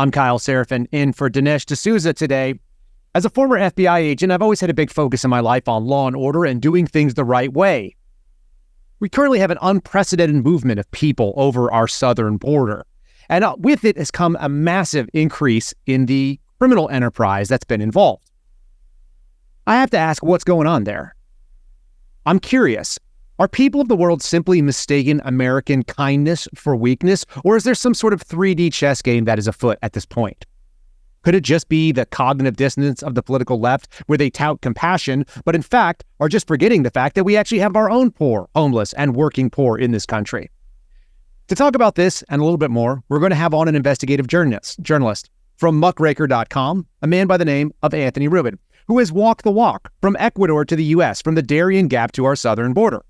I'm Kyle Seraphin in for Dinesh D'Souza today. As a former FBI agent, I've always had a big focus in my life on law and order and doing things the right way. We currently have an unprecedented movement of people over our southern border. And with it has come a massive increase in the criminal enterprise that's been involved. I have to ask, what's going on there? I'm curious. Are people of the world simply mistaking American kindness for weakness, or is there some sort of 3D chess game that is afoot at this point? Could it just be the cognitive dissonance of the political left, where they tout compassion, but in fact are just forgetting the fact that we actually have our own poor, homeless, and working poor in this country? To talk about this and a little bit more, we're going to have on an investigative journalist from Muckraker.com, a man by the name of Anthony Rubin, who has walked the walk from Ecuador to the U.S., from the Darien Gap to our southern border.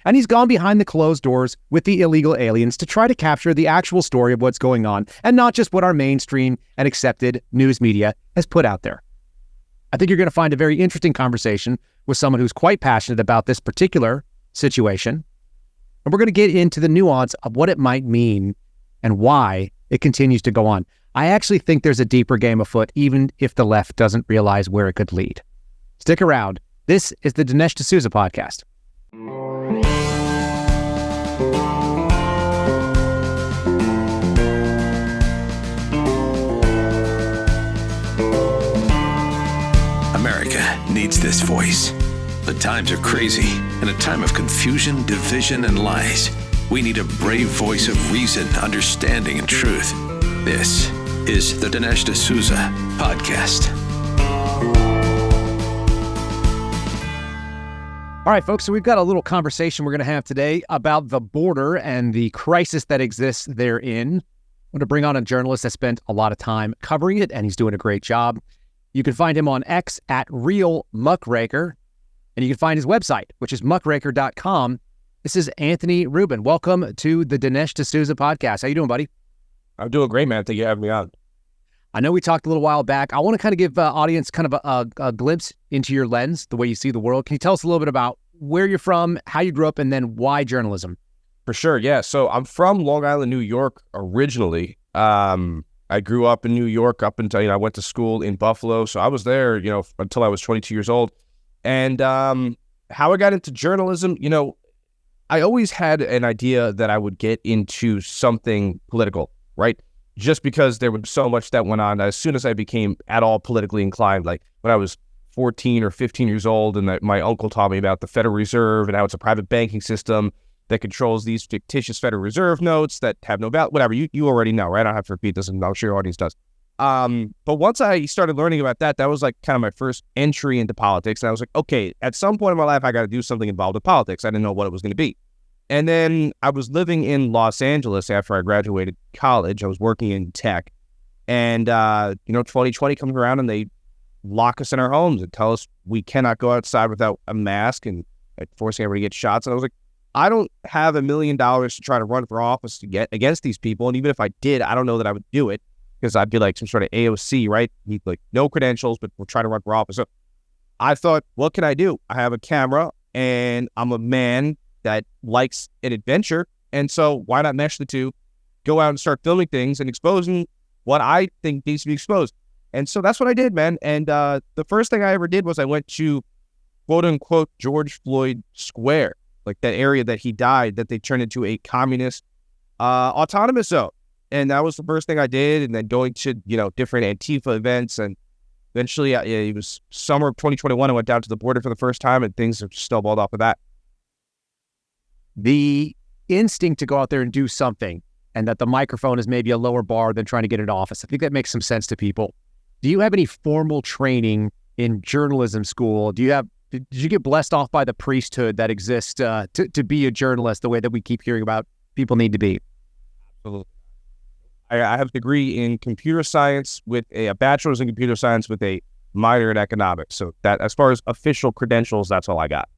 And he's gone behind the closed doors with the illegal aliens to try to capture the actual story of what's going on, and not just what our mainstream and accepted news media has put out there. I think you're going to find a very interesting conversation with someone who's quite passionate about this particular situation. And we're going to get into the nuance of what it might mean and why it continues to go on. I actually think there's a deeper game afoot, even if the left doesn't realize where it could lead. Stick around. This is the Dinesh D'Souza podcast. America needs this voice. The times are crazy. In a time of confusion, division, and lies, we need a brave voice of reason, understanding, and truth. This is the Dinesh D'Souza podcast. All right, folks, so we've got a little conversation we're going to have today about the border and the crisis that exists therein. I'm going to bring on a journalist that spent a lot of time covering it, and he's doing a great job. You can find him on X at Real Muckraker, and you can find his website, which is muckraker.com. This is Anthony Rubin. Welcome to the Dinesh D'Souza podcast. How you doing, buddy? I'm doing great, man. Thank you for having me on. I know we talked a little while back. I want to kind of give audience kind of a glimpse into your lens, the way you see the world. Can you tell us a little bit about where you're from, how you grew up, and then why journalism? For sure, yeah. So I'm from Long Island, New York originally. I grew up in New York up until, I went to school in Buffalo. So I was there, until I was 22 years old. And how I got into journalism, I always had an idea that I would get into something political, right? Just because there was so much that went on. As soon as I became at all politically inclined, like when I was 14 or 15 years old, and my uncle taught me about the Federal Reserve and how it's a private banking system that controls these fictitious Federal Reserve notes that have no value, whatever, you already know, right? I don't have to repeat this, and I'm sure your audience does. But once I started learning about that, that was like kind of my first entry into politics. And I was like, okay, at some point in my life, I got to do something involved with politics. I didn't know what it was going to be. And then I was living in Los Angeles after I graduated college. I was working in tech. And, 2020 comes around and they lock us in our homes and tell us we cannot go outside without a mask and forcing everybody to get shots. And I was like, I don't have $1 million to try to run for office to get against these people. And even if I did, I don't know that I would do it because I'd be like some sort of AOC, right? He'd like no credentials, but we'll try to run for office. So I thought, what can I do? I have a camera and I'm a man that likes an adventure. And so why not mesh the two, go out and start filming things and exposing what I think needs to be exposed. And so that's what I did, man. And the first thing I ever did was I went to quote unquote George Floyd Square, like that area that he died, that they turned into a communist autonomous zone. And that was the first thing I did. And then going to, different Antifa events. And eventually, it was summer of 2021. I went down to the border for the first time and things have snowballed off of that. The instinct to go out there and do something, and that the microphone is maybe a lower bar than trying to get into office. I think that makes some sense to people. Do you have any formal training in journalism school? Did you get blessed off by the priesthood that exists to be a journalist the way that we keep hearing about people need to be? Absolutely. I have a degree in computer science with a bachelor's in computer science with a minor in economics. So that, as far as official credentials, that's all I got.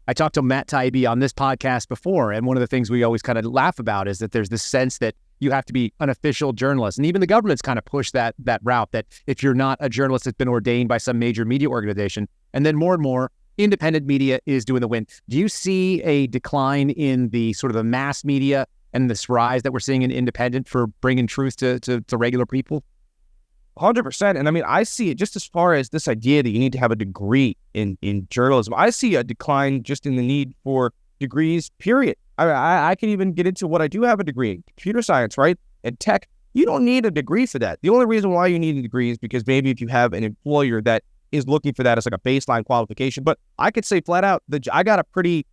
I talked to Matt Taibbi on this podcast before, and one of the things we always kind of laugh about is that there's this sense that you have to be an official journalist. And even the government's kind of pushed that route, that if you're not a journalist that's been ordained by some major media organization, and then more and more independent media is doing the win. Do you see a decline in the sort of the mass media and this rise that we're seeing in independent for bringing truth to regular people? 100%. And I mean, I see it just as far as this idea that you need to have a degree in journalism. I see a decline just in the need for degrees, period. I can even get into what I do have a degree in, computer science, right? And tech. You don't need a degree for that. The only reason why you need a degree is because maybe if you have an employer that is looking for that as like a baseline qualification. But I could say flat out that I got a pretty,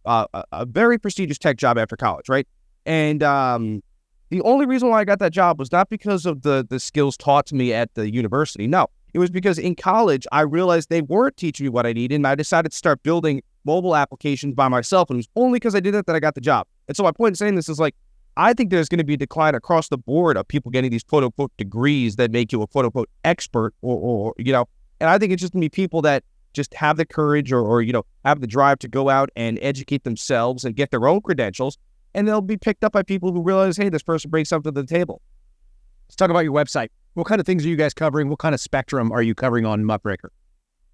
a very prestigious tech job after college, right? And the only reason why I got that job was not because of the skills taught to me at the university. No, it was because in college, I realized they weren't teaching me what I needed, and I decided to start building mobile applications by myself. And it was only because I did that I got the job. And so my point in saying this is like, I think there's going to be a decline across the board of people getting these quote unquote degrees that make you a quote unquote expert or you know, and I think it's just going to be people that just have the courage or, you know, have the drive to go out and educate themselves and get their own credentials. And they'll be picked up by people who realize, hey, this person brings something to the table. Let's talk about your website. What kind of things are you guys covering? What kind of spectrum are you covering on Muckraker?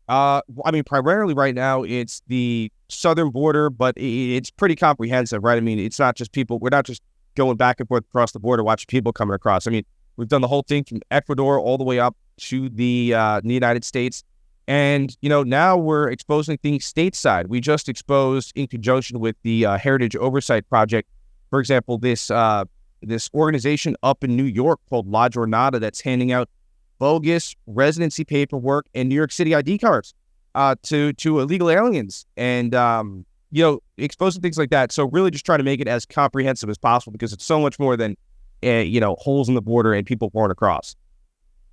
I mean, primarily right now, it's the southern border, but it's pretty comprehensive, right? I mean, it's not just people. We're not just going back and forth across the border, watching people coming across. I mean, we've done the whole thing from Ecuador all the way up to the United States. And, you know, now we're exposing things stateside. We just exposed, in conjunction with the Heritage Oversight Project, for example, this organization up in New York called La Jornada that's handing out bogus residency paperwork and New York City ID cards to illegal aliens and, you know, exposing things like that. So really just trying to make it as comprehensive as possible because it's so much more than, you know, holes in the border and people pouring across.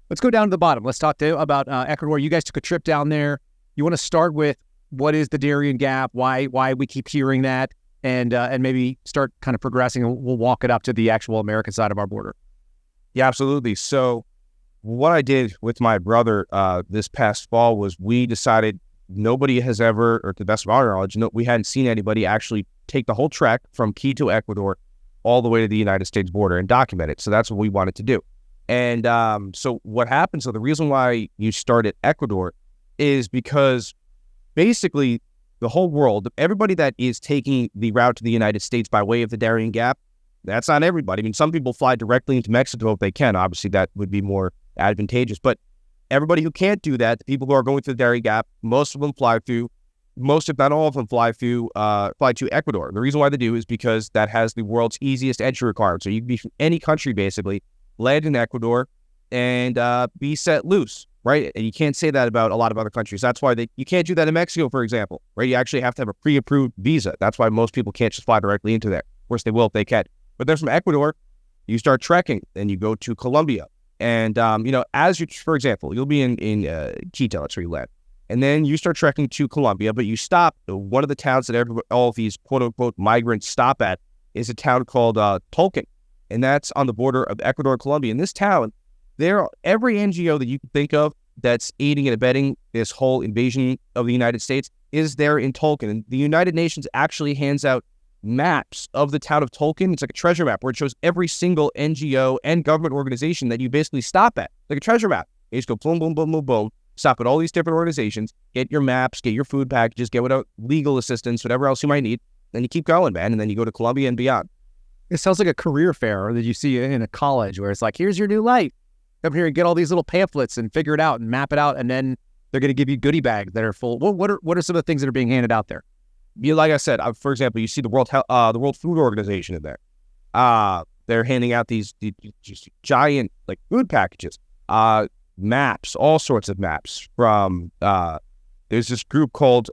Let's go down to the bottom. Let's talk about Ecuador. You guys took a trip down there. You want to start with what is the Darien Gap, why we keep hearing that, and maybe start kind of progressing, and we'll walk it up to the actual American side of our border. Yeah, absolutely. So what I did with my brother this past fall was we decided nobody has ever, or to the best of our knowledge, we hadn't seen anybody actually take the whole trek from Quito, Ecuador, all the way to the United States border and document it. So that's what we wanted to do. And so what happens, so the reason why you start at Ecuador is because basically the whole world, everybody that is taking the route to the United States by way of the Darien Gap, that's not everybody. I mean, some people fly directly into Mexico if they can. Obviously, that would be more advantageous. But everybody who can't do that, the people who are going through the Darien Gap, most of them fly through, most if not all of them fly to Ecuador. The reason why they do is because that has the world's easiest entry requirement. So you can be from any country, basically, land in Ecuador and be set loose, right? And you can't say that about a lot of other countries. That's why you can't do that in Mexico, for example, right? You actually have to have a pre-approved visa. That's why most people can't just fly directly into there. Of course, they will if they can. But then from Ecuador, you start trekking, and you go to Colombia. And, you know, as you, for example, you'll be in Quito, that's where you land. And then you start trekking to Colombia, but you stop. One of the towns that all of these quote-unquote migrants stop at is a town called Tulcan. And that's on the border of Ecuador and Colombia. In this town, every NGO that you can think of that's aiding and abetting this whole invasion of the United States is there in Tulcan. And the United Nations actually hands out maps of the town of Tulcan. It's like a treasure map where it shows every single NGO and government organization that you basically stop at. Like a treasure map. You just go boom, boom, boom, boom, boom, stop at all these different organizations, get your maps, get your food packages, get whatever legal assistance, whatever else you might need. Then you keep going, man. And then you go to Colombia and beyond. It sounds like a career fair that you see in a college where it's like, here's your new life. Come here and get all these little pamphlets and figure it out and map it out. And then they're going to give you goodie bags that are full. What are some of the things that are being handed out there? Like I said, for example, you see the World Food Organization in there. They're handing out these just giant like food packages, maps, all sorts of maps from, there's this group called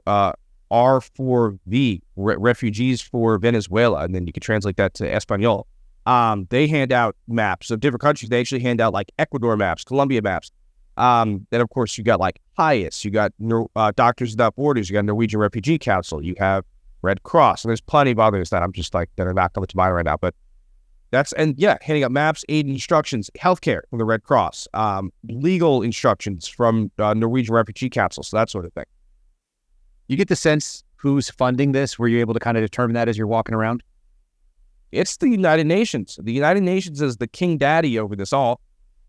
R4V, Refugees for Venezuela, and then you can translate that to Espanol. They hand out maps of different countries. They actually hand out like Ecuador maps, Colombia maps. Then, of course, you got like HIAS, you got Doctors Without Borders, you got Norwegian Refugee Council, you have Red Cross, and there's plenty of others that I'm just like, that are not coming to mind right now. But handing out maps, aid and instructions, healthcare from the Red Cross, legal instructions from Norwegian Refugee Council, so that sort of thing. You get the sense who's funding this? Were you able to kind of determine that as you're walking around? It's the United Nations. The United Nations is the king daddy over this all.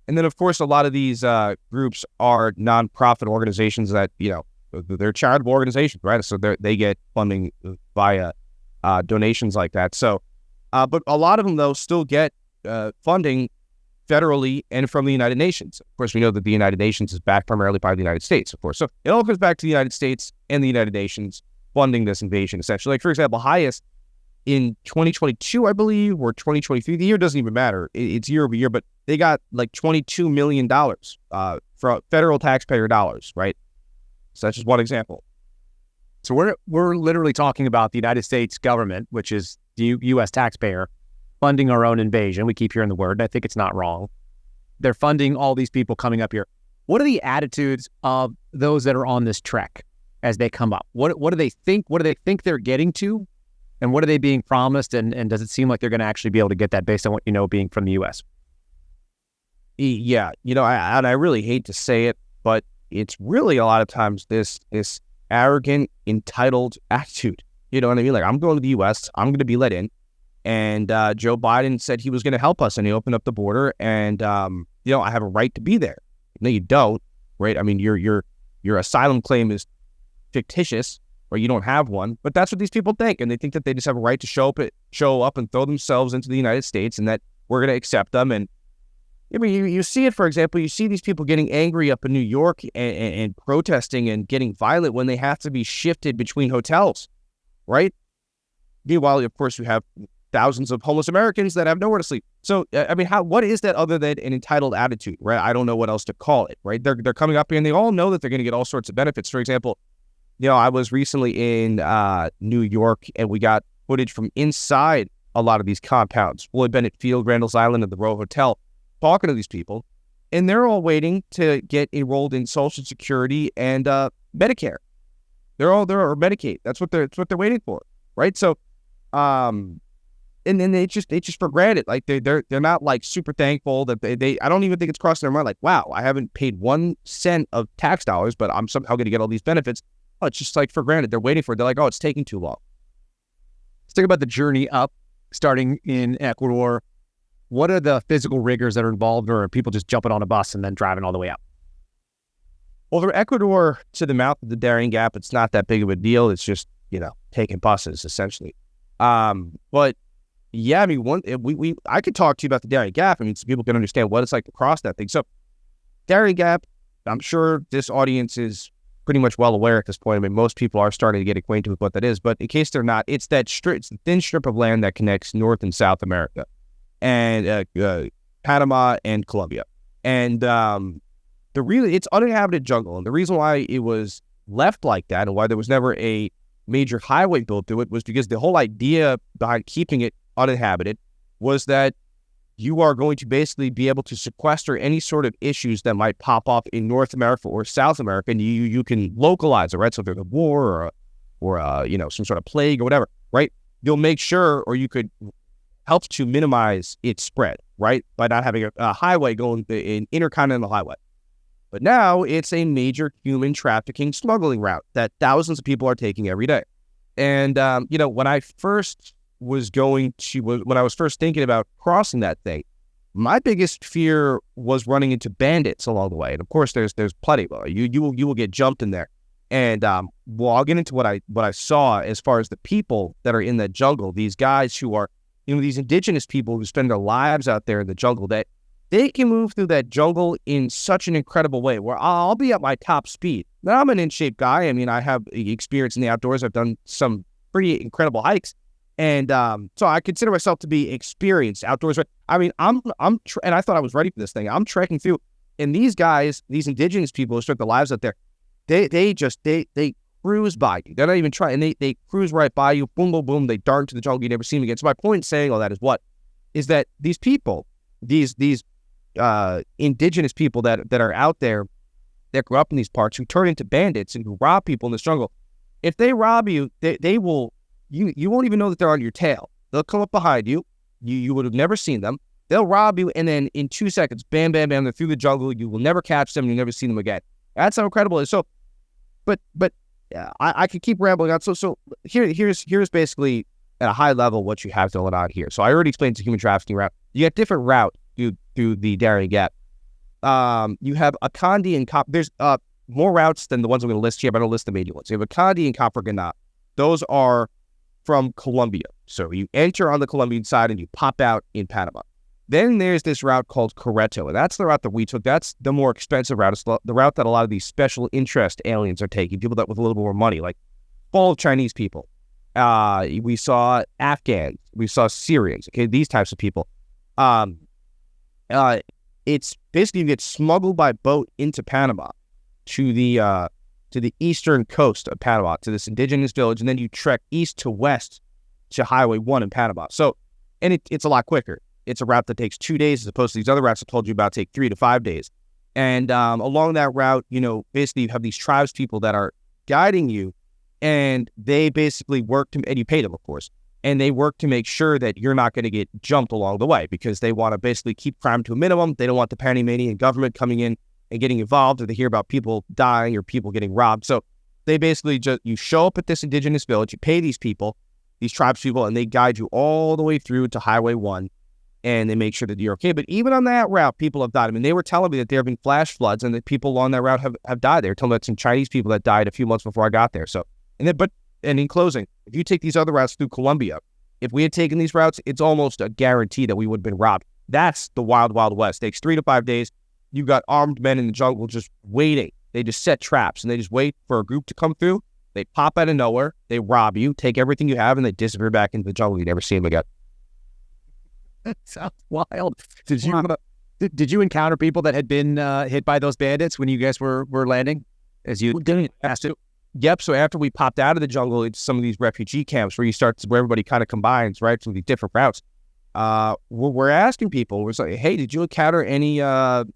And then, of course, a lot of these groups are nonprofit organizations that, you know, they're charitable organizations, right? So they get funding via donations like that. So But a lot of them, though, still get funding federally and from the United Nations. Of course, we know that the United Nations is backed primarily by the United States, of course. So it all comes back to the United States and the United Nations funding this invasion, essentially. Like, for example, highest in 2022, I believe, or 2023. The year doesn't even matter. It's year over year, but they got like $22 million from federal taxpayer dollars, right? So that's just one example. So we're literally talking about the United States government, which is the U.S. taxpayer, funding our own invasion. We keep hearing the word, and I think it's not wrong. They're funding all these people coming up here. What are the attitudes of those that are on this trek as they come up? What do they think? What do they think they're getting to? And what are they being promised? And does it seem like they're going to actually be able to get that based on what you know being from the U.S.? Yeah, I really hate to say it, but it's really a lot of times this arrogant, entitled attitude. You know what I mean? Like, I'm going to the U.S., I'm going to be let in. And Joe Biden said he was going to help us, and he opened up the border. And I have a right to be there. No, you don't, right? I mean, your asylum claim is fictitious, or you don't have one. But that's what these people think, and they think that they just have a right to show up and throw themselves into the United States, and that we're going to accept them. And I mean, you see it, for example, you see these people getting angry up in New York and protesting and getting violent when they have to be shifted between hotels, right? Meanwhile, of course, you have thousands of homeless Americans that have nowhere to sleep. So, I mean, what is that other than an entitled attitude, right? I don't know what else to call it, right? They're coming up here and they all know that they're going to get all sorts of benefits. For example, I was recently in New York, and we got footage from inside a lot of these compounds, Floyd Bennett Field, Randall's Island, and the Row Hotel, talking to these people, and they're all waiting to get enrolled in Social Security and Medicare. They're Medicaid. That's what they're waiting for, right? So, and then they just for granted, like they're not like super thankful that they I don't even think it's crossing their mind like, wow, I haven't paid 1 cent of tax dollars, but I'm somehow going to get all these benefits. Oh, it's just like for granted. They're waiting for it. They're like, oh, it's taking too long. Let's think about the journey up, starting in Ecuador. What are the physical rigors that are involved, or are people just jumping on a bus and then driving all the way out? Well, from Ecuador to the mouth of the Darien Gap, it's not that big of a deal. It's just, taking buses, essentially. But yeah, I mean, I could talk to you about the Darien Gap. I mean, so people can understand what it's like to cross that thing. So Darien Gap, I'm sure this audience is pretty much well aware at this point. I mean, most people are starting to get acquainted with what that is. But in case they're not, it's the thin strip of land that connects North and South America, and Panama and Colombia. And it's uninhabited jungle. And the reason why it was left like that, and why there was never a major highway built to it, was because the whole idea behind keeping it uninhabited was that you are going to basically be able to sequester any sort of issues that might pop up in North America or South America, and you can localize it, right? So if there's a war or some sort of plague or whatever, right? You'll make sure, or you could help to minimize its spread, right? By not having a highway going, an intercontinental highway. But now it's a major human trafficking smuggling route that thousands of people are taking every day. And, when I was first thinking about crossing that thing, my biggest fear was running into bandits along the way. And of course, there's plenty. You will get jumped in there. And I'll get into what I saw as far as the people that are in that jungle. These guys who are, these indigenous people who spend their lives out there in the jungle, that they can move through that jungle in such an incredible way where I'll be at my top speed. Now, I'm an in-shape guy. I mean, I have experience in the outdoors. I've done some pretty incredible hikes. And so I consider myself to be experienced outdoors. I mean, and I thought I was ready for this thing. I'm trekking through. And these guys, these indigenous people who start their lives out there, they cruise by you. They're not even trying. And they cruise right by you. Boom, boom, boom. They dart into the jungle. You never see them again. So my point in saying all that is that these people, these indigenous people that are out there, that grew up in these parts, who turn into bandits and who rob people in this jungle, if they rob you, they will, you won't even know that they're on your tail. They'll come up behind you. You would have never seen them. They'll rob you, and then in 2 seconds, bam, bam, bam, they're through the jungle. You will never catch them. You'll never see them again. That's how incredible it is. So, but I could keep rambling on. So here's basically at a high level what you have going on here. So I already explained the human trafficking route. You got different route through the Darien Gap. You have Akandi and Cop. There's more routes than the ones I'm going to list here, but I'm going to list the major ones. You have Akandi and Copacabana. Those are from Colombia. So you enter on the Colombian side and you pop out in Panama. Then there's this route called Querétaro, and that's the route that we took. That's the more expensive route. It's the route that a lot of these special interest aliens are taking, people that with a little more money, like full of Chinese people. We saw Afghans, we saw Syrians, okay, these types of people. It's basically you get smuggled by boat into Panama to the eastern coast of Panama, to this indigenous village, and then you trek east to west to Highway 1 in Panama. So, and it's a lot quicker. It's a route that takes 2 days as opposed to these other routes I told you about take 3 to 5 days. And along that route, basically you have these tribes people that are guiding you, and they basically work to, and you pay them, of course, and they work to make sure that you're not going to get jumped along the way because they want to basically keep crime to a minimum. They don't want the Panamanian government coming in and getting involved, or they hear about people dying or people getting robbed. So they basically you show up at this indigenous village, you pay these people, these tribes people, and they guide you all the way through to Highway 1. And they make sure that you're okay. But even on that route, people have died. I mean, they were telling me that there have been flash floods and that people along that route have died. They were telling me about some Chinese people that died a few months before I got there. So, and in closing, if you take these other routes through Colombia, if we had taken these routes, it's almost a guarantee that we would have been robbed. That's the wild, wild west. It takes 3 to 5 days. You've got armed men in the jungle just waiting. They just set traps and they just wait for a group to come through. They pop out of nowhere. They rob you, take everything you have, and they disappear back into the jungle. You never see them again. That sounds wild. Did you encounter people that had been hit by those bandits when you guys were landing? As you didn't ask to? Yep. So after we popped out of the jungle, it's some of these refugee camps where everybody kind of combines, right? From these different routes. We're asking people. We're saying, hey, did you encounter any of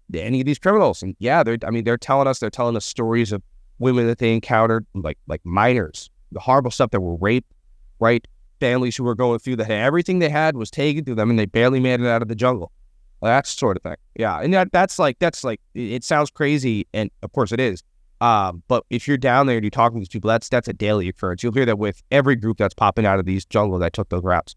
these criminals? And yeah, they're telling us stories of women that they encountered, like minors, the horrible stuff that were raped, right? Families who were going through that everything they had was taken through them and they barely made it out of the jungle. That sort of thing. Yeah. And that's like, it sounds crazy. And of course it is. But if you're down there and you're talking to these people, that's a daily occurrence. You'll hear that with every group that's popping out of these jungles that took those routes.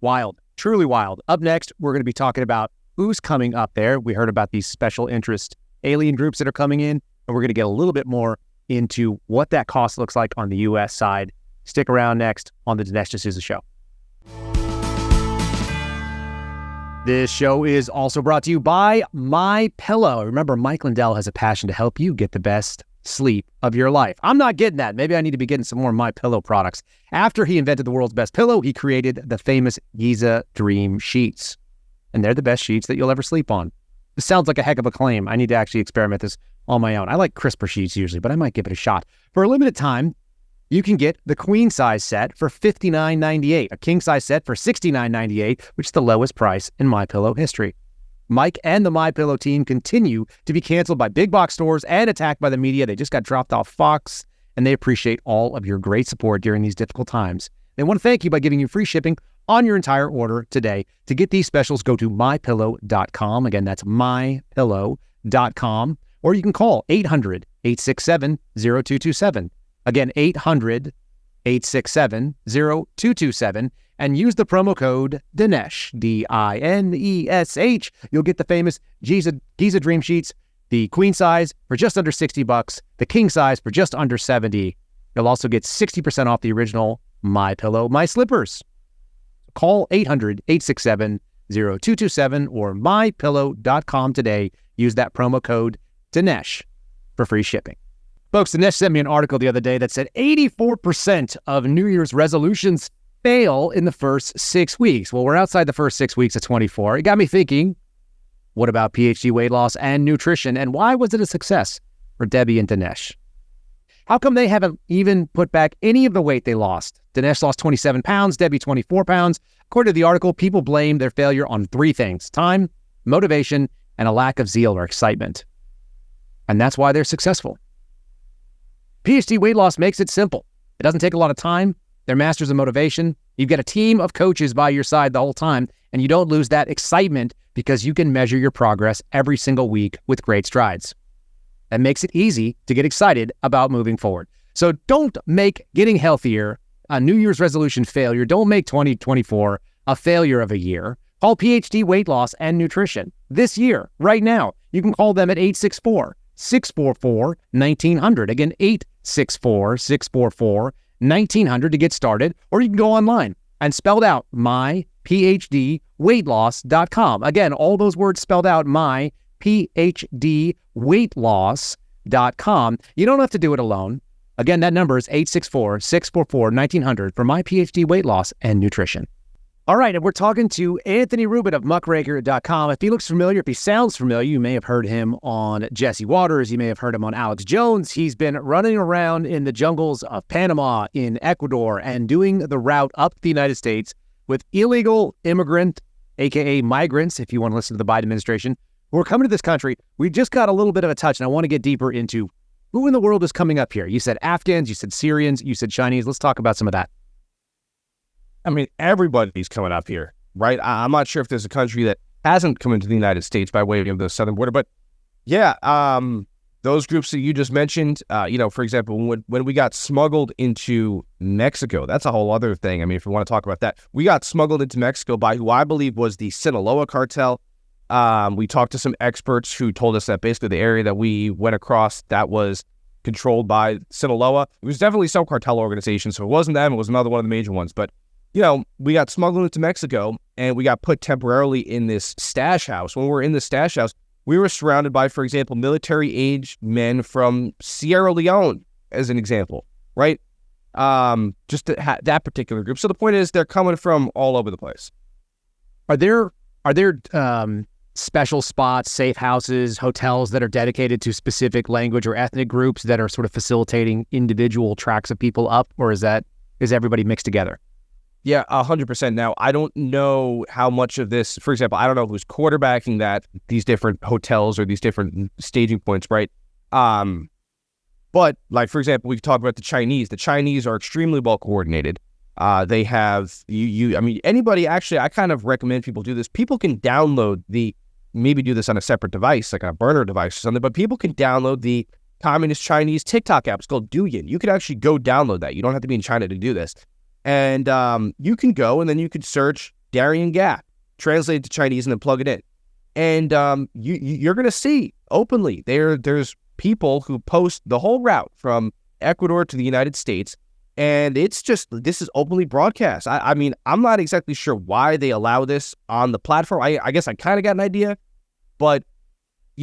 Wild, truly wild. Up next, we're going to be talking about who's coming up there. We heard about these special interest alien groups that are coming in, and we're going to get a little bit more into what that cost looks like on the U.S. side. Stick around next on the Dinesh D'Souza Show. This show is also brought to you by MyPillow. Remember, Mike Lindell has a passion to help you get the best sleep of your life. I'm not getting that. Maybe I need to be getting some more MyPillow products. After he invented the world's best pillow, he created the famous Giza Dream Sheets. And they're the best sheets that you'll ever sleep on. This sounds like a heck of a claim. I need to actually experiment this on my own. I like crisper sheets usually, but I might give it a shot. For a limited time, you can get the queen size set for $59.98, a king size set for $69.98, which is the lowest price in MyPillow history. Mike and the MyPillow team continue to be canceled by big box stores and attacked by the media. They just got dropped off Fox, and they appreciate all of your great support during these difficult times. They want to thank you by giving you free shipping on your entire order today. To get these specials, go to mypillow.com. Again, that's mypillow.com. Or you can call 800-867-0227. Again, 800-867-0227, and use the promo code Dinesh, D-I-N-E-S-H. You'll get the famous Giza Dream Sheets, the queen size for just under $60, the king size for just under $70. You'll also get 60% off the original MyPillow My Slippers. Call 800-867-0227 or mypillow.com today. Use that promo code Dinesh for free shipping. Folks, Dinesh sent me an article the other day that said 84% of New Year's resolutions fail in the first 6 weeks. Well, we're outside the first 6 weeks of 24. It got me thinking, what about PhD weight loss and nutrition? And why was it a success for Debbie and Dinesh? How come they haven't even put back any of the weight they lost? Dinesh lost 27 pounds, Debbie 24 pounds. According to the article, people blame their failure on 3 things: time, motivation, and a lack of zeal or excitement. And that's why they're successful. PhD weight loss makes it simple. It doesn't take a lot of time. They're masters of motivation. You've got a team of coaches by your side the whole time, and you don't lose that excitement because you can measure your progress every single week with great strides. That makes it easy to get excited about moving forward. So don't make getting healthier a New Year's resolution failure. Don't make 2024 a failure of a year. Call PhD Weight Loss and Nutrition this year, right now. You can call them at 864-644-1900. Again, 864-644-1900. 1900 to get started, or you can go online and spelled out myphdweightloss.com. Again, all those words spelled out, myphdweightloss.com. You don't have to do it alone. Again, that number is 864-644-1900 for My PhD Weight Loss and Nutrition. All right, and we're talking to Anthony Rubin of Muckraker.com. If he looks familiar, if he sounds familiar, you may have heard him on Jesse Waters. You may have heard him on Alex Jones. He's been running around in the jungles of Panama, in Ecuador, and doing the route up the United States with illegal immigrant, a.k.a. migrants, if you want to listen to the Biden administration, who are coming to this country. We just got a little bit of a touch, and I want to get deeper into who in the world is coming up here. You said Afghans, you said Syrians, you said Chinese. Let's talk about some of that. I mean, everybody's coming up here, right? I'm not sure if there's a country that hasn't come into the United States by way of the southern border, but yeah, those groups that you just mentioned, for example, when we got smuggled into Mexico, that's a whole other thing. I mean, if we want to talk about that, we got smuggled into Mexico by who I believe was the Sinaloa cartel. We talked to some experts who told us that basically the area that we went across that was controlled by Sinaloa. It was definitely some cartel organization, so it wasn't them, it was another one of the major ones. But, we got smuggled into Mexico and we got put temporarily in this stash house. When we were in the stash house, we were surrounded by, for example, military-aged men from Sierra Leone, as an example, right? Just that particular group. So the point is they're coming from all over the place. Are there special spots, safe houses, hotels that are dedicated to specific language or ethnic groups that are sort of facilitating individual tracks of people up, or is everybody mixed together? Yeah, 100%. Now, I don't know how much of this, for example, I don't know who's quarterbacking these different hotels or these different staging points, right? But like, for example, we talk about the Chinese. The Chinese are extremely well coordinated. They have, anybody, actually, I kind of recommend people do this. People can download maybe do this on a separate device, like a burner device or something, but people can download the Communist Chinese TikTok app. It's called Douyin. You can actually go download that. You don't have to be in China to do this. And you can go and then you could search Darien Gap, translate it to Chinese, and then plug it in. And you're going to see openly there's people who post the whole route from Ecuador to the United States. And it's just, this is openly broadcast. I mean, I'm not exactly sure why they allow this on the platform. I guess I kind of got an idea, but,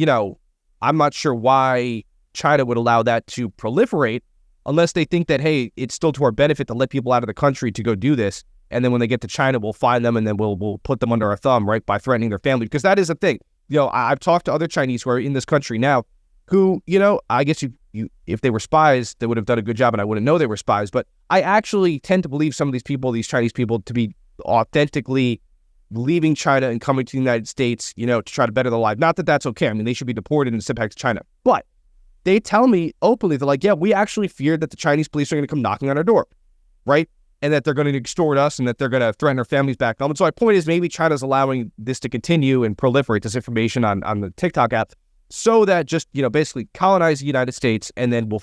I'm not sure why China would allow that to proliferate unless they think that, hey, it's still to our benefit to let people out of the country to go do this. And then when they get to China, we'll find them and then we'll put them under our thumb, right, by threatening their family. Because that is a thing. I've talked to other Chinese who are in this country now who, I guess you if they were spies, they would have done a good job and I wouldn't know they were spies. But I actually tend to believe some of these people, these Chinese people, to be authentically leaving China and coming to the United States, to try to better their life. Not that that's okay. I mean, they should be deported and sent back to China. But they tell me openly, they're like, yeah, we actually feared that the Chinese police are going to come knocking on our door, right? And that they're going to extort us and that they're going to threaten our families back home. And so my point is maybe China's allowing this to continue and proliferate this information on the TikTok app so that just, basically colonize the United States and then we'll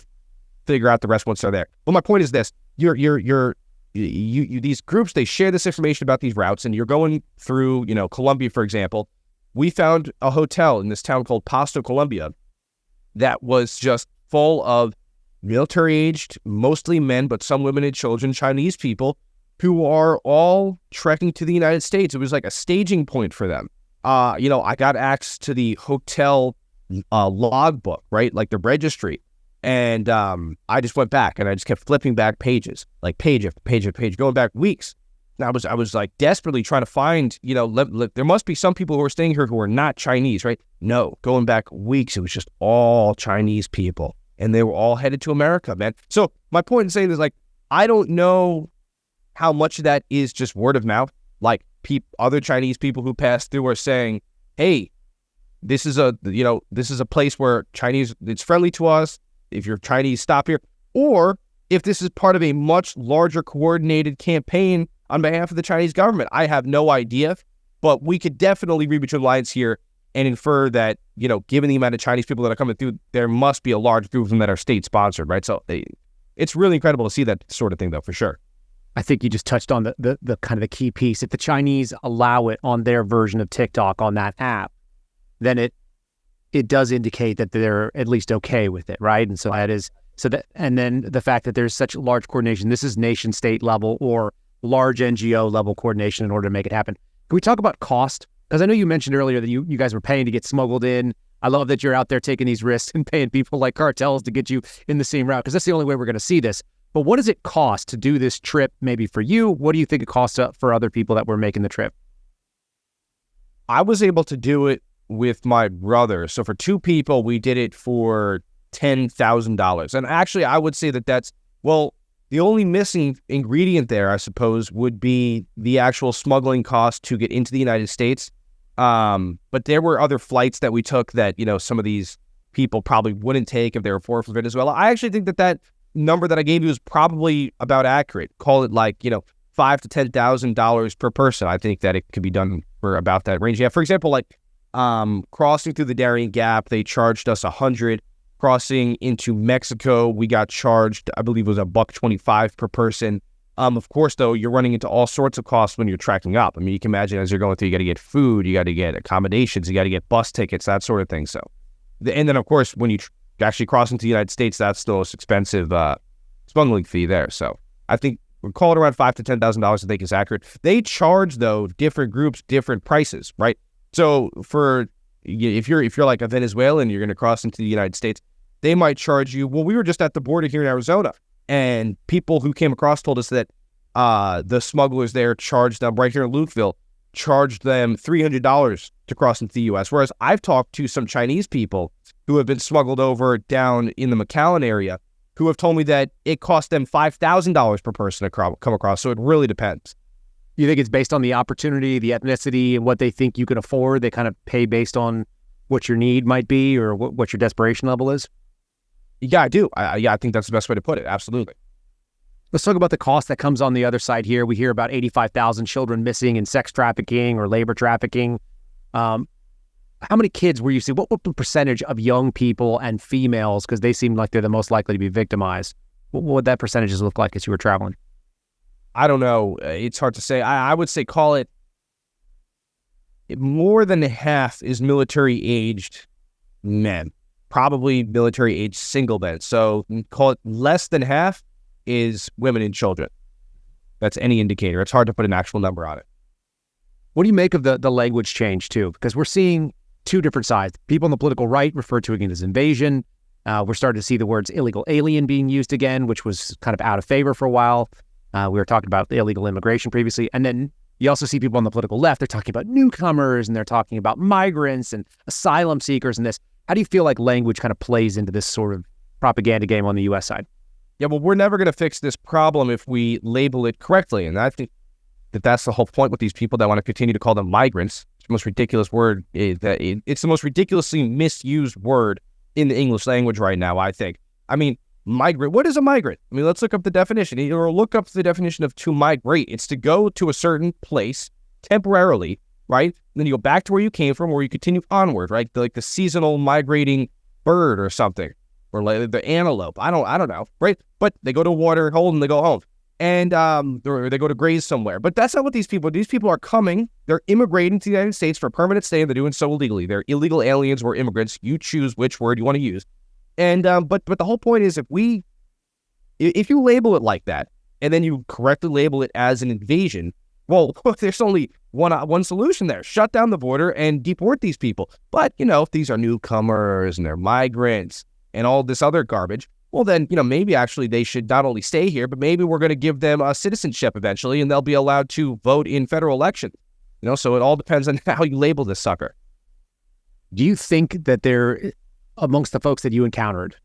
figure out the rest once they're there. But my point is this, these groups, they share this information about these routes and you're going through, Colombia, for example. We found a hotel in this town called Pasto, Colombia, that was just full of military-aged, mostly men, but some women and children, Chinese people, who are all trekking to the United States. It was like a staging point for them. I got access to the hotel logbook, right, like the registry, and I just went back and I just kept flipping back pages, like page after page after page, going back weeks. And I was like desperately trying to find, there must be some people who are staying here who are not Chinese, right? No, going back weeks, it was just all Chinese people. And they were all headed to America, man. So my point in saying is, like, I don't know how much of that is just word of mouth. Like, other Chinese people who pass through are saying, hey, this is a place where Chinese, it's friendly to us. If you're Chinese, stop here. Or if this is part of a much larger coordinated campaign on behalf of the Chinese government. I have no idea, but we could definitely read between the lines here and infer that, given the amount of Chinese people that are coming through, there must be a large group of them that are state-sponsored, right? So it's really incredible to see that sort of thing, though, for sure. I think you just touched on the kind of the key piece. If the Chinese allow it on their version of TikTok on that app, then it does indicate that they're at least okay with it, right? And so So that, and then the fact that there's such large coordination, this is nation state level or large NGO level coordination in order to make it happen. Can we talk about cost? Because I know you mentioned earlier that you guys were paying to get smuggled in. I love that you're out there taking these risks and paying people like cartels to get you in the same route, because that's the only way we're going to see this. But what does it cost to do this trip maybe for you? What do you think it costs for other people that were making the trip? I was able to do it with my brother. So for two people, we did it for $10,000. And actually, I would say that that's, well, the only missing ingredient there, I suppose, would be the actual smuggling cost to get into the United States. But there were other flights that we took that, you know, some of these people probably wouldn't take if they were from Venezuela. I actually think that that number that I gave you is probably about accurate. Call it like, you know, $5,000 to $10,000 per person. I think that it could be done for about that range. Yeah, for example, like crossing through the Darien Gap, they charged us $100. Crossing into Mexico, we got charged, I believe it was $1.25 per person. Of course, though, you're running into all sorts of costs when you're tracking up. I mean, you can imagine as you're going through, you got to get food, you got to get accommodations, you got to get bus tickets, that sort of thing. So, and then, of course, when you actually cross into the United States, that's the most expensive smuggling fee there. So I think we'll call it around $5,000 to $10,000. I think is accurate. They charge, though, different groups different prices, right? So for if you're like a Venezuelan, you're going to cross into the United States, they might charge you. Well, we were just at the border here in Arizona, and people who came across told us that the smugglers there charged them right here in Lukeville, charged them $300 to cross into the U.S. Whereas I've talked to some Chinese people who have been smuggled over down in the McAllen area, who have told me that it cost them $5,000 per person to come across. So it really depends. You think it's based on the opportunity, the ethnicity, and what they think you can afford? They kind of pay based on what your need might be or what your desperation level is? Yeah, I do. I think that's the best way to put it. Absolutely. Let's talk about the cost that comes on the other side here. We hear about 85,000 children missing in sex trafficking or labor trafficking. How many kids were you seeing? What the percentage of young people and females, because they seem like they're the most likely to be victimized? What would that percentages look like as you were traveling? I don't know. It's hard to say. I would say call it more than half is military-aged men, probably military-aged single men. So call it less than half is women and children. That's any indicator. It's hard to put an actual number on it. What do you make of the language change, too? Because we're seeing two different sides. People on the political right refer to it as invasion. We're starting to see the words illegal alien being used again, which was kind of out of favor for a while. We were talking about the illegal immigration previously. And then you also see people on the political left, they're talking about newcomers and they're talking about migrants and asylum seekers and this. How do you feel like language kind of plays into this sort of propaganda game on the U.S. side? Yeah, well, we're never going to fix this problem if we label it correctly. And I think that that's the whole point with these people that want to continue to call them migrants. It's the most ridiculous word. It's the most ridiculously misused word in the English language right now, I think. I mean, migrant. What is a migrant? I mean, let's look up the definition. Or look up the definition of to migrate. It's to go to a certain place temporarily, right? And then you go back to where you came from, or you continue onward, right? Like the seasonal migrating bird or something, or like the antelope. I don't know, right? But they go to a water hole and they go home, and they go to graze somewhere. But that's not what these people. These people are coming. They're immigrating to the United States for a permanent stay, and they're doing so illegally. They're illegal aliens or immigrants. You choose which word you want to use. And but the whole point is, if you label it like that, and then you correctly label it as an invasion, well, there's only one solution there: shut down the border and deport these people. But if these are newcomers and they're migrants and all this other garbage, well, then maybe actually they should not only stay here, but maybe we're going to give them a citizenship eventually, and they'll be allowed to vote in federal elections. So it all depends on how you label this sucker. Do you think that there, amongst the folks that you encountered,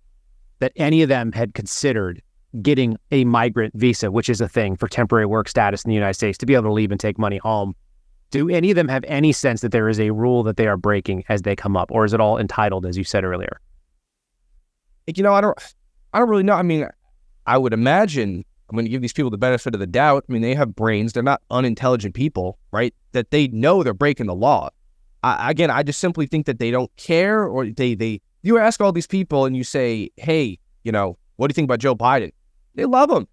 that any of them had considered getting a migrant visa, which is a thing for temporary work status in the United States, to be able to leave and take money home? Do any of them have any sense that there is a rule that they are breaking as they come up, or is it all entitled, as you said earlier? I don't really know. I mean, I would imagine I'm going to give these people the benefit of the doubt. I mean, they have brains. They're not unintelligent people, right? That they know they're breaking the law. I just simply think that they don't care, or you ask all these people and you say, hey, what do you think about Joe Biden? They love him.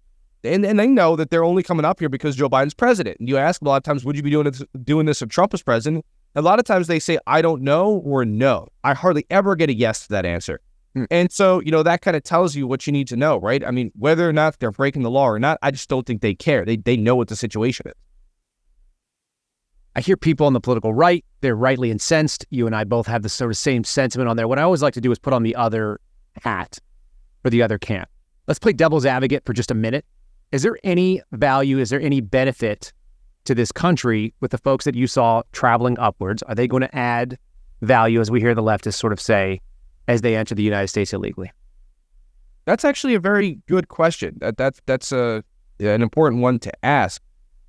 And they know that they're only coming up here because Joe Biden's president. And you ask them a lot of times, would you be doing this if Trump was president? A lot of times they say, I don't know, or no. I hardly ever get a yes to that answer. And so, that kind of tells you what you need to know, right? I mean, whether or not they're breaking the law or not, I just don't think they care. They know what the situation is. I hear people on the political right, they're rightly incensed. You and I both have the sort of same sentiment on there. What I always like to do is put on the other hat for the other camp. Let's play devil's advocate for just a minute. Is there any value, is there any benefit to this country with the folks that you saw traveling upwards? Are they going to add value, as we hear the leftists sort of say, as they enter the United States illegally? That's actually a very good question. That's an important one to ask.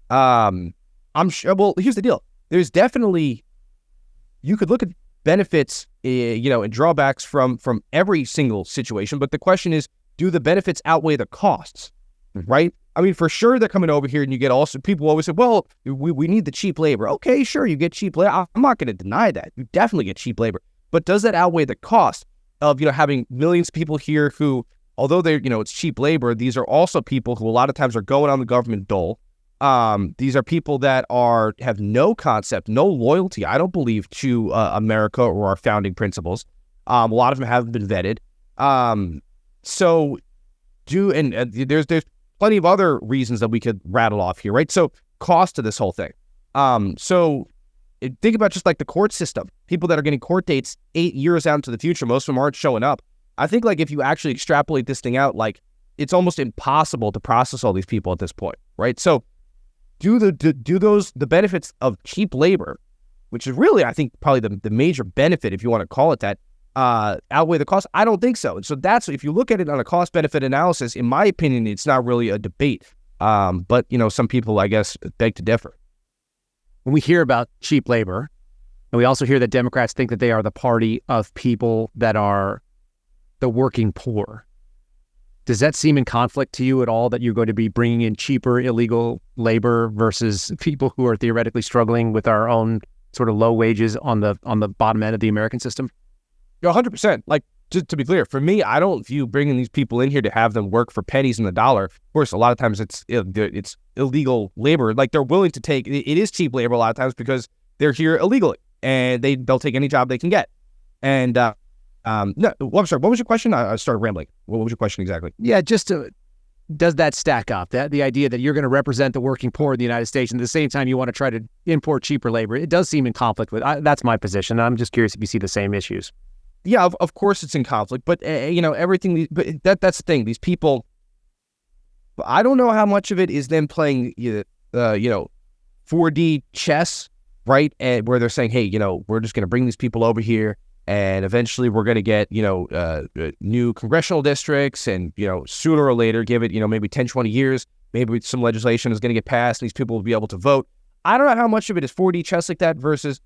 I'm sure. Well, here's the deal. There's definitely, you could look at benefits, and drawbacks from every single situation. But the question is, do the benefits outweigh the costs? Right? I mean, for sure, they're coming over here, and you get people always say, well, we need the cheap labor. Okay, sure, you get cheap labor. I'm not going to deny that. You definitely get cheap labor. But does that outweigh the cost of, having millions of people here who, although they're, it's cheap labor, these are also people who a lot of times are going on the government dole. These are people that have no concept, no loyalty, I don't believe, to America or our founding principles. A lot of them haven't been vetted. There's plenty of other reasons that we could rattle off here, right? So cost to this whole thing. Think about just like the court system. People that are getting court dates 8 years out into the future, most of them aren't showing up. I think like if you actually extrapolate this thing out, like it's almost impossible to process all these people at this point, right? So do the benefits of cheap labor, which is really, I think, probably the major benefit, if you want to call it that, outweigh the cost? I don't think so. And so that's, if you look at it on a cost-benefit analysis, in my opinion, it's not really a debate. But, some people, I guess, beg to differ. When we hear about cheap labor, and we also hear that Democrats think that they are the party of people that are the working poor, does that seem in conflict to you at all, that you're going to be bringing in cheaper illegal labor versus people who are theoretically struggling with our own sort of low wages on the bottom end of the American system? 100%. Like, just to be clear, for me, I don't view bringing these people in here to have them work for pennies in the dollar. Of course, a lot of times it's illegal labor. Like, they're willing to take, it is cheap labor a lot of times because they're here illegally, and they'll take any job they can get. And no, I'm sorry, what was your question? I started rambling. What was your question exactly? Yeah, does that stack up? The idea that you're going to represent the working poor in the United States, and at the same time you want to try to import cheaper labor, it does seem in conflict with. That's my position. I'm just curious if you see the same issues. Yeah, of course it's in conflict, but everything. But that's the thing. These people, I don't know how much of it is them playing 4D chess, right? And where they're saying, hey, we're just going to bring these people over here, and eventually we're going to get new congressional districts, and sooner or later, give it maybe 10, 20 years, maybe some legislation is going to get passed, and these people will be able to vote. I don't know how much of it is 4D chess like that versus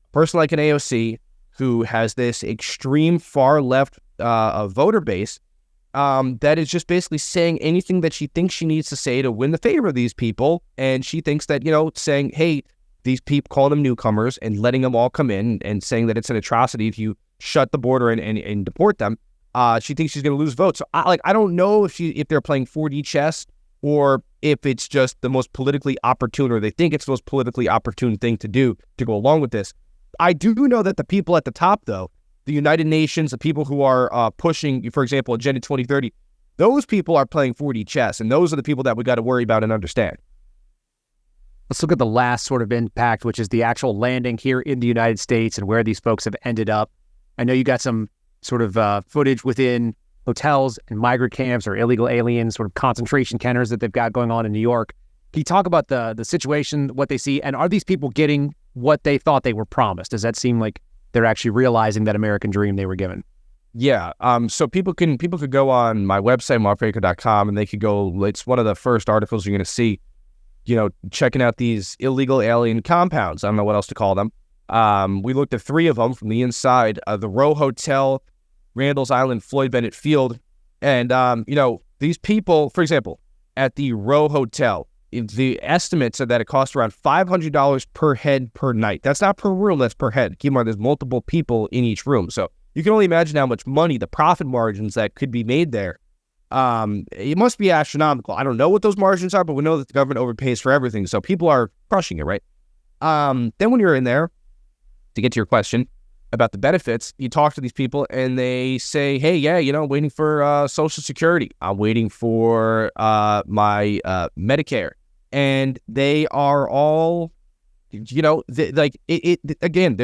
a person like an AOC, who has this extreme far left voter base that is just basically saying anything that she thinks she needs to say to win the favor of these people. And she thinks that, saying, hey, these people, calling them newcomers and letting them all come in and saying that it's an atrocity if you shut the border and deport them, she thinks she's going to lose votes. So I don't know if they're playing 4D chess or if it's just the most politically opportune, or they think it's the most politically opportune thing to do to go along with this. I do know that the people at the top, though, the United Nations, the people who are pushing, for example, Agenda 2030, those people are playing 4D chess, and those are the people that we got to worry about and understand. Let's look at the last sort of impact, which is the actual landing here in the United States and where these folks have ended up. I know you got some sort of footage within hotels and migrant camps or illegal alien sort of concentration centers that they've got going on in New York. Can you talk about the situation, what they see, and are these people getting what they thought they were promised? Does that seem like they're actually realizing that American dream they were given? Yeah. So people could go on my website, muckraker.com, and they could go, it's one of the first articles you're going to see, checking out these illegal alien compounds. I don't know what else to call them. We looked at 3 of them from the inside, the Row Hotel, Randall's Island, Floyd Bennett Field. And, these people, for example, at the Row Hotel, the estimates are that it costs around $500 per head per night. That's not per room, that's per head. Keep in mind, there's multiple people in each room. So you can only imagine how much money, the profit margins that could be made there. It must be astronomical. I don't know what those margins are, but we know that the government overpays for everything. So people are crushing it, right? Then when you're in there, to get to your question, about the benefits, you talk to these people and they say, hey, yeah, I'm waiting for Social Security. I'm waiting for my Medicare. And they are all, again,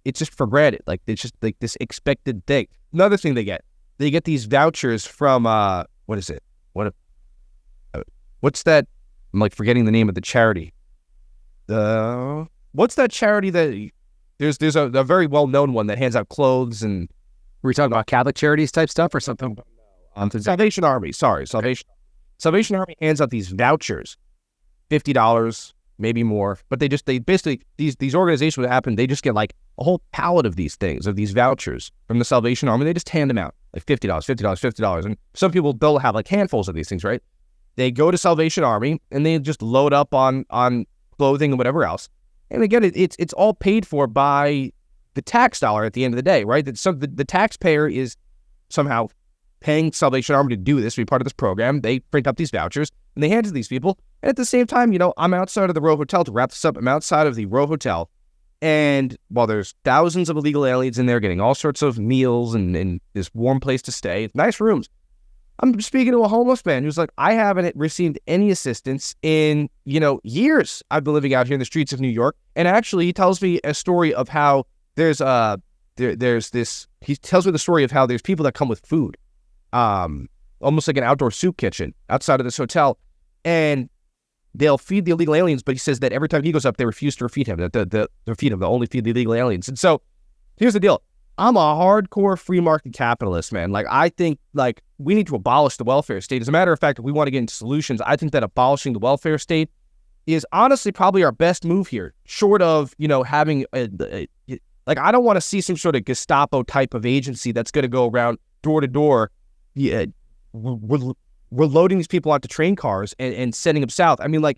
it's just for granted. Like, it's just like this expected thing. Another thing they get these vouchers from, what is it? What's that? I'm like forgetting the name of the charity. What's that charity that there's a very well-known one that hands out clothes and... Were we talking about Catholic charities type stuff or something? Salvation Army. Sorry, Salvation Army hands out these vouchers, $50, maybe more. But they basically, these organizations, what happen, they just get like a whole pallet of these things, of these vouchers from the Salvation Army. They just hand them out, like $50, $50. And some people, they'll have like handfuls of these things, right? They go to Salvation Army and they just load up on clothing and whatever else. And again, it's all paid for by the tax dollar at the end of the day, right? The taxpayer is somehow paying Salvation Army to do this, to be part of this program. They print up these vouchers and they hand it to these people. And at the same time, I'm outside of the Row Hotel. To wrap this up, I'm outside of the Row Hotel. And while there's thousands of illegal aliens in there getting all sorts of meals and this warm place to stay, nice rooms, I'm speaking to a homeless man who's like, I haven't received any assistance in, years. I've been living out here in the streets of New York. And actually, he tells me a story of how he tells me the story of how there's people that come with food, almost like an outdoor soup kitchen outside of this hotel. And they'll feed the illegal aliens, but he says that every time he goes up, they refuse to feed him. They'll only feed the illegal aliens. And so here's the deal. I'm a hardcore free market capitalist, man. Like, I think, like, we need to abolish the welfare state. As a matter of fact, if we want to get into solutions, I think that abolishing the welfare state is honestly probably our best move here, short of, having like, I don't want to see some sort of Gestapo type of agency that's going to go around door to door. Yeah, we're loading these people onto train cars and sending them south. I mean, like,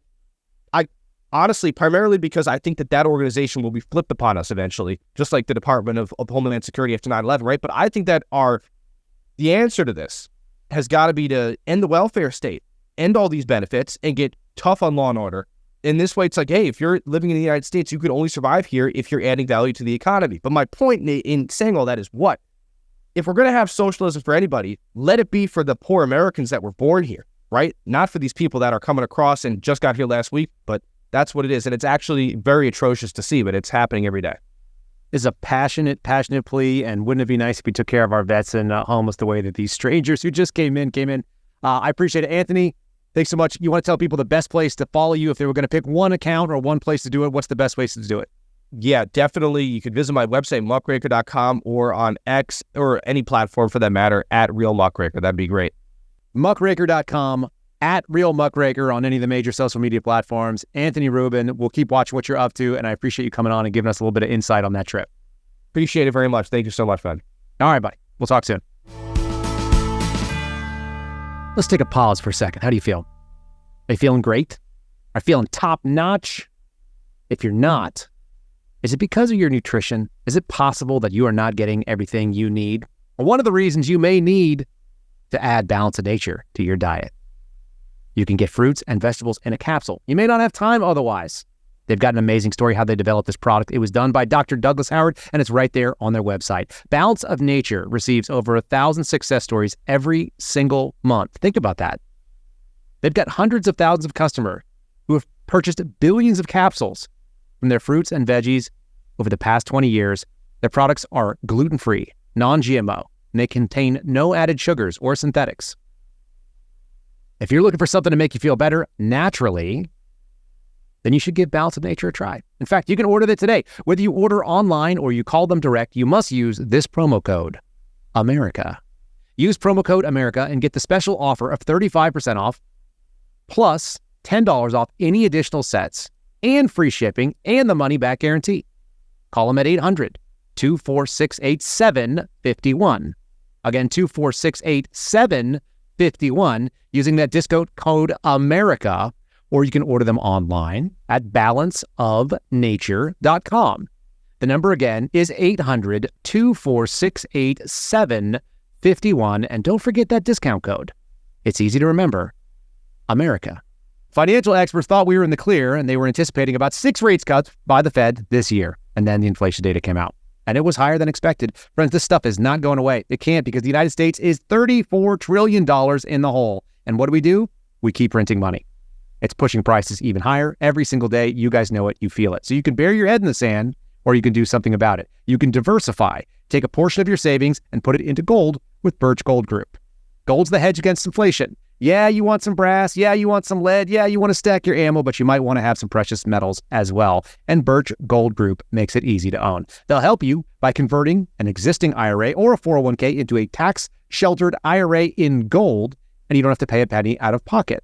honestly, primarily because I think that organization will be flipped upon us eventually, just like the Department of Homeland Security after 9/11, right? But I think that the answer to this has got to be to end the welfare state, end all these benefits, and get tough on law and order. In this way, it's like, hey, if you're living in the United States, you could only survive here if you're adding value to the economy. But my point in saying all that is what? If we're going to have socialism for anybody, let it be for the poor Americans that were born here, right? Not for these people that are coming across and just got here last week, but that's what it is. And it's actually very atrocious to see, but it's happening every day. Is a passionate plea, and wouldn't it be nice if we took care of our vets and homeless the way that these strangers who just came in. I appreciate it. Anthony, thanks so much. You want to tell people the best place to follow you if they were going to pick one account or one place to do it? What's the best place to do it? Yeah, definitely. You could visit my website, muckraker.com, or on X or any platform for that matter, at Real Muckraker. That'd be great. Muckraker.com, at Real Muckraker on any of the major social media platforms. Anthony Rubin, we'll keep watching what you're up to, and I appreciate you coming on and giving us a little bit of insight on that trip. Appreciate it very much. Thank you so much, man. All right, buddy. We'll talk soon. Let's take a pause for a second. How do you feel? Are you feeling great? Are you feeling top-notch? If you're not, is it because of your nutrition? Is it possible that you are not getting everything you need? Well, one of the reasons you may need to add balance of nature to your diet. You can get fruits and vegetables in a capsule. You may not have time otherwise. They've got an amazing story how they developed this product. It was done by Dr. Douglas Howard, and it's right there on their website. Balance of Nature receives over 1,000 success stories every single month. Think about that. They've got hundreds of thousands of customers who have purchased billions of capsules from their fruits and veggies over the past 20 years. Their products are gluten-free, non-GMO, and they contain no added sugars or synthetics. If you're looking for something to make you feel better naturally, then you should give Balance of Nature a try. In fact, you can order it today. Whether you order online or you call them direct, you must use this promo code, America. Use promo code America and get the special offer of 35% off, plus $10 off any additional sets, and free shipping, and the money-back guarantee. Call them at 800-246-8751. Again, 246-8751, using that discount code America, or you can order them online at balanceofnature.com. The number again is 800-246-8751, and don't forget that discount code. It's easy to remember, America. Financial experts thought we were in the clear, and they were anticipating about 6 rate cuts by the Fed this year, and then the inflation data came out. And it was higher than expected. Friends, this stuff is not going away. It can't, because the United States is $34 trillion in the hole. And what do? We keep printing money. It's pushing prices even higher every single day. You guys know it. You feel it. So you can bury your head in the sand, or you can do something about it. You can diversify. Take a portion of your savings and put it into gold with Birch Gold Group. Gold's the hedge against inflation. Yeah, you want some brass. Yeah, you want some lead. Yeah, you want to stack your ammo, but you might want to have some precious metals as well. And Birch Gold Group makes it easy to own. They'll help you by converting an existing IRA or a 401k into a tax-sheltered IRA in gold, and you don't have to pay a penny out of pocket.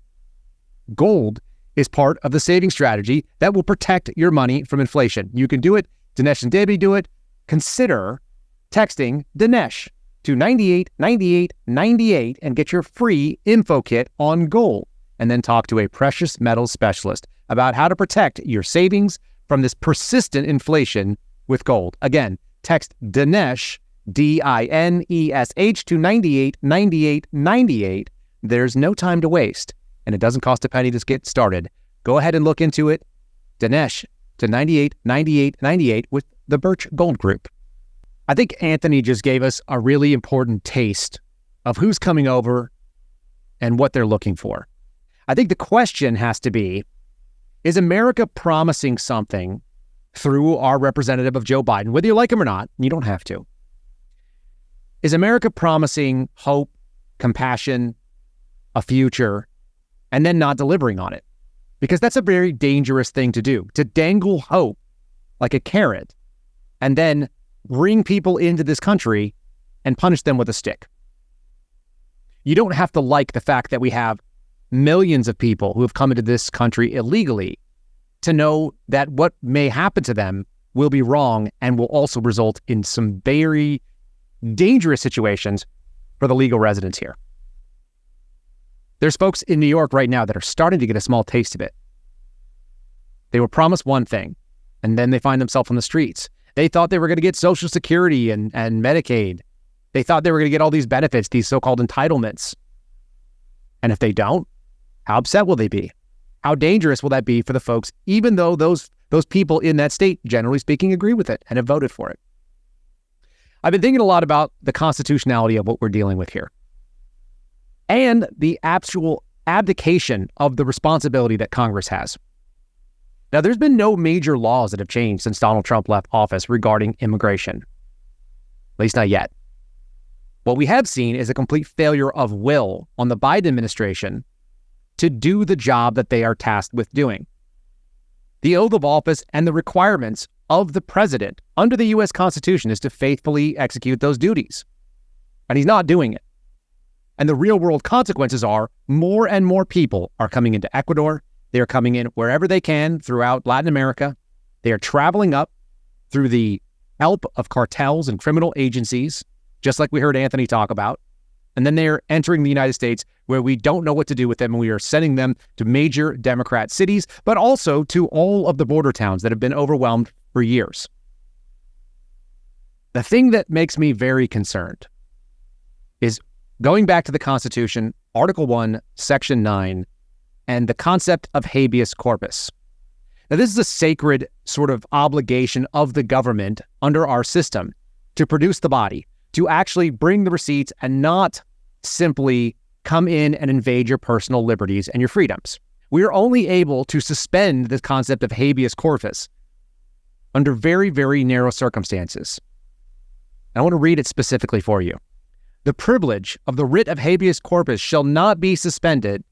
Gold is part of the saving strategy that will protect your money from inflation. You can do it. Dinesh and Debbie do it. Consider texting Dinesh to 989898 and get your free info kit on gold, and then talk to a precious metals specialist about how to protect your savings from this persistent inflation with gold. Again, text Dinesh, Dinesh, to 989898. There's no time to waste, and it doesn't cost a penny to get started. Go ahead and look into it. Dinesh to 989898 with the Birch Gold Group. I think Anthony just gave us a really important taste of who's coming over and what they're looking for. I think the question has to be, is America promising something through our representative of Joe Biden, whether you like him or not? You don't have to. Is America promising hope, compassion, a future, and then not delivering on it? Because that's a very dangerous thing to do, to dangle hope like a carrot and then bring people into this country and punish them with a stick. You don't have to like the fact that we have millions of people who have come into this country illegally to know that what may happen to them will be wrong and will also result in some very dangerous situations for the legal residents here. There's folks in New York right now that are starting to get a small taste of it. They were promised one thing, and then they find themselves on the streets. They thought they were going to get Social Security and Medicaid. They thought they were going to get all these benefits, these so-called entitlements. And if they don't, how upset will they be? How dangerous will that be for the folks, even though those people in that state, generally speaking, agree with it and have voted for it? I've been thinking a lot about the constitutionality of what we're dealing with here and the actual abdication of the responsibility that Congress has. Now, there's been no major laws that have changed since Donald Trump left office regarding immigration, at least not yet. What we have seen is a complete failure of will on the Biden administration to do the job that they are tasked with doing. The oath of office and the requirements of the president under the U.S. Constitution is to faithfully execute those duties. And he's not doing it. And the real world consequences are more and more people are coming into Ecuador. They are coming in wherever they can throughout Latin America. They are traveling up through the help of cartels and criminal agencies, just like we heard Anthony talk about. And then they are entering the United States, where we don't know what to do with them. And we are sending them to major Democrat cities, but also to all of the border towns that have been overwhelmed for years. The thing that makes me very concerned is going back to the Constitution, Article 1, Section 9, and the concept of habeas corpus. Now, this is a sacred sort of obligation of the government under our system to produce the body, to actually bring the receipts and not simply come in and invade your personal liberties and your freedoms. We are only able to suspend the concept of habeas corpus under very, very narrow circumstances. I want to read it specifically for you. The privilege of the writ of habeas corpus shall not be suspended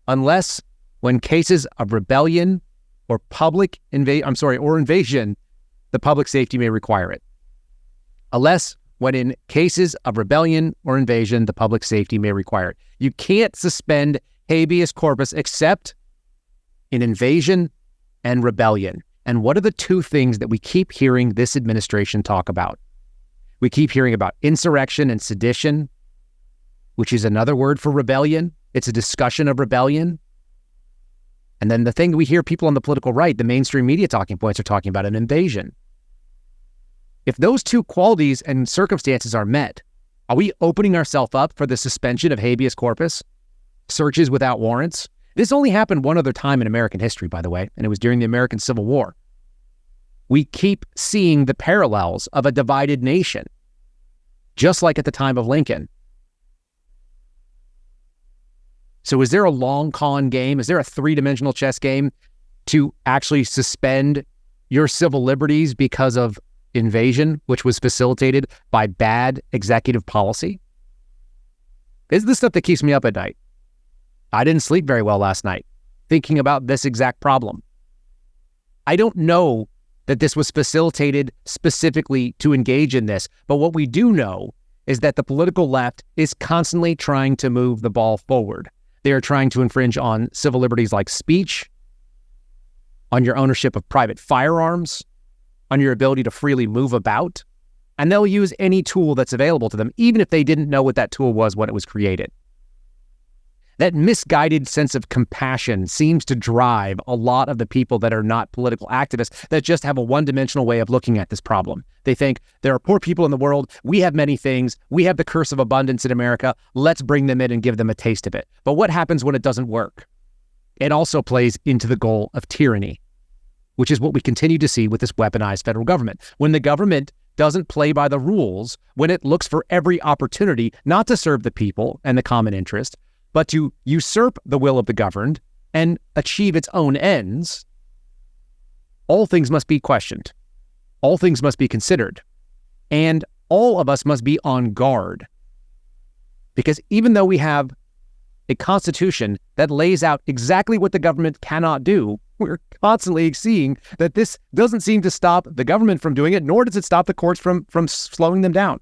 unless when cases of rebellion or invasion, the public safety may require it. Unless when in cases of rebellion or invasion, the public safety may require it. You can't suspend habeas corpus except in invasion and rebellion. And what are the two things that we keep hearing this administration talk about? We keep hearing about insurrection and sedition, which is another word for rebellion. It's a discussion of rebellion. And then the thing we hear people on the political right, the mainstream media talking points, are talking about an invasion. If those two qualities and circumstances are met, are we opening ourselves up for the suspension of habeas corpus, searches without warrants? This only happened one other time in American history, by the way, and it was during the American Civil War. We keep seeing the parallels of a divided nation, just like at the time of Lincoln. So is there a long con game? Is there a three-dimensional chess game to actually suspend your civil liberties because of invasion, which was facilitated by bad executive policy? This is the stuff that keeps me up at night. I didn't sleep very well last night thinking about this exact problem. I don't know that this was facilitated specifically to engage in this, but what we do know is that the political left is constantly trying to move the ball forward. They are trying to infringe on civil liberties like speech, on your ownership of private firearms, on your ability to freely move about, and they'll use any tool that's available to them, even if they didn't know what that tool was when it was created. That misguided sense of compassion seems to drive a lot of the people that are not political activists that just have a one-dimensional way of looking at this problem. They think there are poor people in the world, we have many things, we have the curse of abundance in America, let's bring them in and give them a taste of it. But what happens when it doesn't work? It also plays into the goal of tyranny, which is what we continue to see with this weaponized federal government. When the government doesn't play by the rules, when it looks for every opportunity not to serve the people and the common interest, but to usurp the will of the governed and achieve its own ends, all things must be questioned. All things must be considered. And all of us must be on guard. Because even though we have a constitution that lays out exactly what the government cannot do, we're constantly seeing that this doesn't seem to stop the government from doing it, nor does it stop the courts from slowing them down.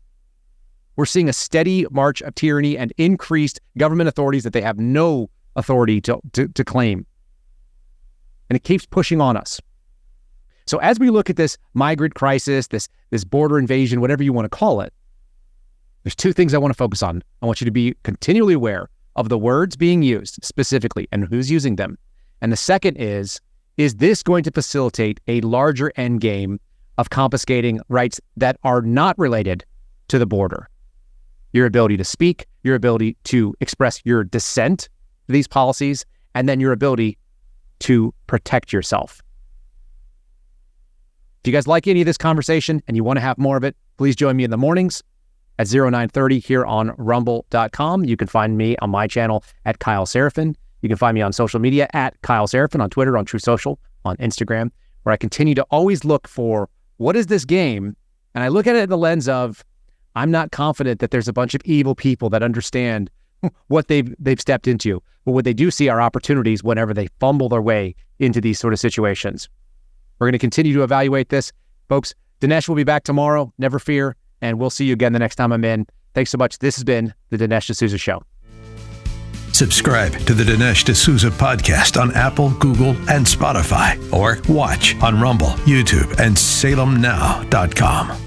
We're seeing a steady march of tyranny and increased government authorities that they have no authority to claim. And it keeps pushing on us. So as we look at this migrant crisis, this border invasion, whatever you want to call it, there's two things I want to focus on. I want you to be continually aware of the words being used specifically and who's using them. And the second is this going to facilitate a larger end game of confiscating rights that are not related to the border? Your ability to speak, your ability to express your dissent to these policies, and then your ability to protect yourself. If you guys like any of this conversation and you want to have more of it, please join me in the mornings at 0930 here on rumble.com. You can find me on my channel at Kyle Seraphin. You can find me on social media at Kyle Seraphin, on Twitter, on True Social, on Instagram, where I continue to always look for what is this game? And I look at it in the lens of, I'm not confident that there's a bunch of evil people that understand what they've stepped into. But what they do see are opportunities whenever they fumble their way into these sort of situations. We're going to continue to evaluate this. Folks, Dinesh will be back tomorrow, never fear, and we'll see you again the next time I'm in. Thanks so much. This has been the Dinesh D'Souza Show. Subscribe to the Dinesh D'Souza podcast on Apple, Google, and Spotify, or watch on Rumble, YouTube, and salemnow.com.